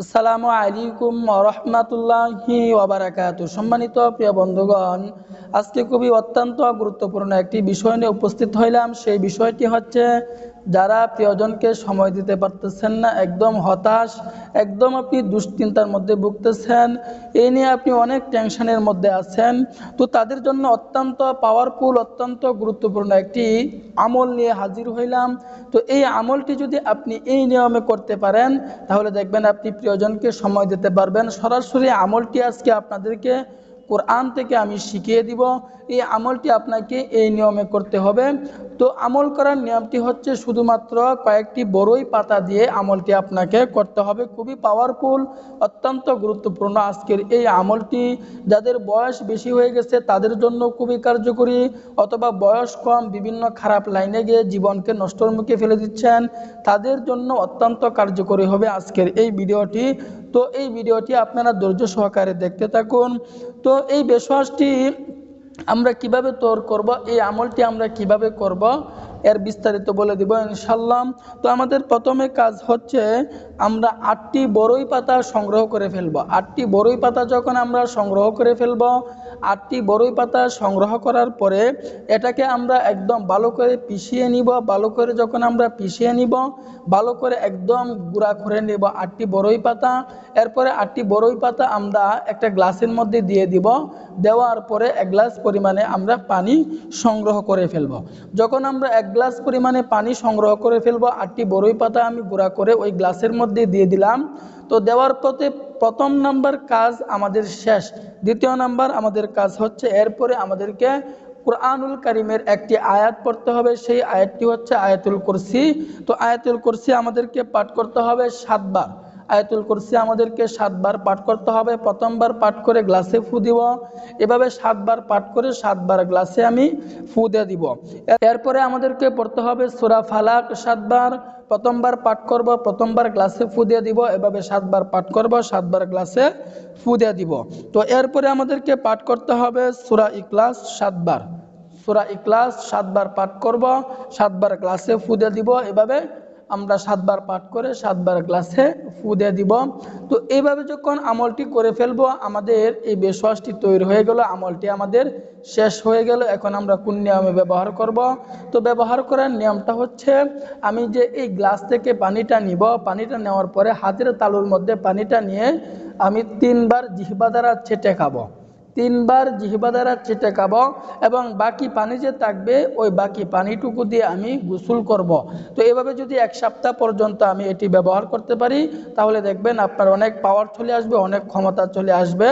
আসসালামু আলাইকুম ওয়া রাহমাতুল্লাহি ওয়া বারাকাতুহু। সম্মানিত প্রিয় বন্ধুগণ, আজকে খুবই অত্যন্ত গুরুত্বপূর্ণ একটি বিষয় নিয়ে উপস্থিত হইলাম। সেই বিষয়টি হচ্ছে, যারা প্রিয়জনকে সময় দিতে পারতেছেন না, একদম হতাশ, একদম আপনি দুশ্চিন্তার মধ্যে ভুগতেছেন, এই নিয়ে আপনি অনেক টেনশনের মধ্যে আছেন, তো তাদের জন্য অত্যন্ত পাওয়ারফুল, অত্যন্ত গুরুত্বপূর্ণ একটি আমল নিয়ে হাজির হইলাম। তো এই আমলটি যদি আপনি এই নিয়মে করতে পারেন, তাহলে দেখবেন আপনি প্রিয়জনকে সময় দিতে পারবেন। সরাসরি আমলটি আজকে আপনাদেরকে কোরআন থেকে আমি শিখিয়ে দিব। এই আমলটি আপনাকে এই নিয়মে করতে হবে। তো আমল করার নিয়মটি হচ্ছে, শুধুমাত্র কয়েকটি বড়ই পাতা দিয়ে আমলটি আপনাকে করতে হবে। খুবই পাওয়ারফুল, অত্যন্ত গুরুত্বপূর্ণ আজকের এই আমলটি। যাদের বয়স বেশি হয়ে গেছে তাদের জন্য খুবই কার্যকরী, অথবা বয়স কম, বিভিন্ন খারাপ লাইনে গিয়ে জীবনকে নষ্টর মুখে ফেলে দিচ্ছেন, তাদের জন্য অত্যন্ত কার্যকরী হবে আজকের এই ভিডিওটি। তো এই ভিডিওটি আপনারা ধৈর্য সহকারে দেখতে থাকুন। তো এই বেশওয়াজটি আমরা কিভাবে তৈরি করব, এই আমলটি আমরা কিভাবে করব, এর বিস্তারিত বলে দিব ইনশাল্লাহ। তো আমাদের প্রথমে কাজ হচ্ছে, আমরা 8টি বড়ই পাতা সংগ্রহ করে ফেলব। 8টি বড়ই পাতা যখন আমরা সংগ্রহ করে ফেলব, 8টি বড়ই পাতা সংগ্রহ করার পরে এটাকে আমরা একদম ভালো করে পিষিয়ে নিব। ভালো করে যখন আমরা পিষিয়ে নিব, ভালো করে একদম গুঁড়া করে নেব 8টি বড়ই পাতা। এরপরে 8টি বড়ই পাতা আমরা একটা গ্লাসের মধ্যে দিয়ে দিব। দেওয়ার পরে 1 গ্লাস পরিমাণে আমরা পানি সংগ্রহ করে ফেলব। যখন আমরা 1 গ্লাস পরিমাণে পানি সংগ্রহ করে ফেলব, 8টি বড়ই পাতা আমি গুঁড়া করে ওই গ্লাসের মধ্যে দিয়ে দিলাম। তো দেওয়ার পথে প্রথম নাম্বার কাজ আমাদের শেষ। দ্বিতীয় নাম্বার আমাদের কাজ হচ্ছে, এরপরে আমাদেরকে কুরআনুল কারীমের একটি আয়াত পড়তে হবে। সেই আয়াতটি হচ্ছে আয়াতুল কুরসি। তো আয়াতুল কুরসি আমাদেরকে পাঠ করতে হবে 7 বার। আয়াতুল কুরসি আমাদেরকে 7 বার পাঠ করতে হবে। প্রথমবার পাঠ করে গ্লাসে ফু দিব, এভাবে 7 বার পাঠ করে 7 বার গ্লাসে আমি ফু দিয়ে দিব। এরপরে আমাদেরকে পড়তে হবে সূরা ফালাক 7 বার। প্রথমবার পাঠ করব, প্রথমবার গ্লাসে ফু দিয়ে দিব, এভাবে 7 বার পাঠ করব, 7 বার গ্লাসে ফু দিয়ে দিব। তো এরপরে আমাদেরকে পাঠ করতে হবে সূরা ইখলাস 7 বার। সূরা ইখলাস 7 বার পাঠ করব, 7 বার গ্লাসে ফু দিয়ে দিব, এভাবে আমরা 7 বার পাঠ করে 7 বার গ্লাসে ফু দিয়ে দিব। তো এইভাবে যখন আমলটি করে ফেলবো, আমাদের এই বেশওয়াজটি তৈরি হয়ে গেল, আমলটি আমাদের শেষ হয়ে গেল। এখন আমরা কোন নিয়মে ব্যবহার করব? তো ব্যবহার করার নিয়মটা হচ্ছে, আমি যে এই গ্লাস থেকে পানিটা নিব, পানিটা নেওয়ার পরে হাতের তালুর মধ্যে পানিটা নিয়ে আমি 3 বার জিহ্বা দ্বারা ছেটে খাবো। 3 বার জিহ্বা দ্বারা ছেটে খাবো, এবং বাকি পানি যে থাকবে ওই বাকি পানিটুকু দিয়ে আমি গোসল করব। তো এভাবে যদি 1 সপ্তাহ পর্যন্ত আমি এটি ব্যবহার করতে পারি, তাহলে দেখবেন আপনার অনেক পাওয়ার চলে আসবে, অনেক ক্ষমতা চলে আসবে,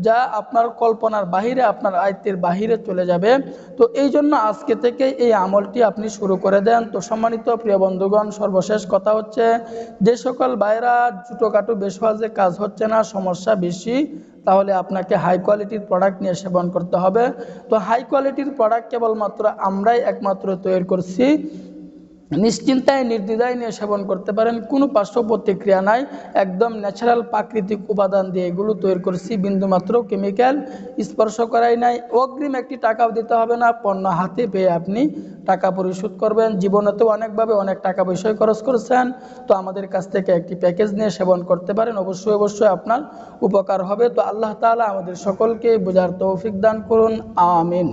যা আপনার কল্পনার বাহিরে, আপনার আয়ত্তের বাহিরে চলে যাবে। তো এই জন্য আজকে থেকে এই আমলটি আপনি শুরু করে দেন। তো সম্মানিত প্রিয় বন্ধুগণ, সর্বশেষ কথা হচ্ছে, যে সকল ভাইরা ছোটোখাটো বেশওয়াজে কাজ হচ্ছে না, সমস্যা বেশি, তাহলে আপনাকে হাই কোয়ালিটির প্রোডাক্ট নিয়ে সেবন করতে হবে। তো হাই কোয়ালিটির প্রোডাক্ট কেবলমাত্র আমরাই একমাত্র তৈরি করছি। নিশ্চিন্তায় নির্দ্বিধায় নিয়ে সেবন করতে পারেন, কোনো পার্শ্ব প্রতিক্রিয়া নাই, একদম ন্যাচারাল প্রাকৃতিক উপাদান দিয়ে এগুলো তৈরি করছি, বিন্দুমাত্র কেমিক্যাল স্পর্শ করাই নাই। অগ্রিম একটি টাকাও দিতে হবে না, পণ্য হাতে পেয়ে আপনি টাকা পরিশোধ করবেন। জীবনে তো অনেকভাবে অনেক টাকা পয়সা খরচ করেছেন, তো আমাদের কাছ থেকে একটি প্যাকেজ নিয়ে সেবন করতে পারেন, অবশ্যই অবশ্যই আপনার উপকার হবে। তো আল্লাহ তাআলা আমাদের সকলকে বোঝার তৌফিক দান করুন, আমিন।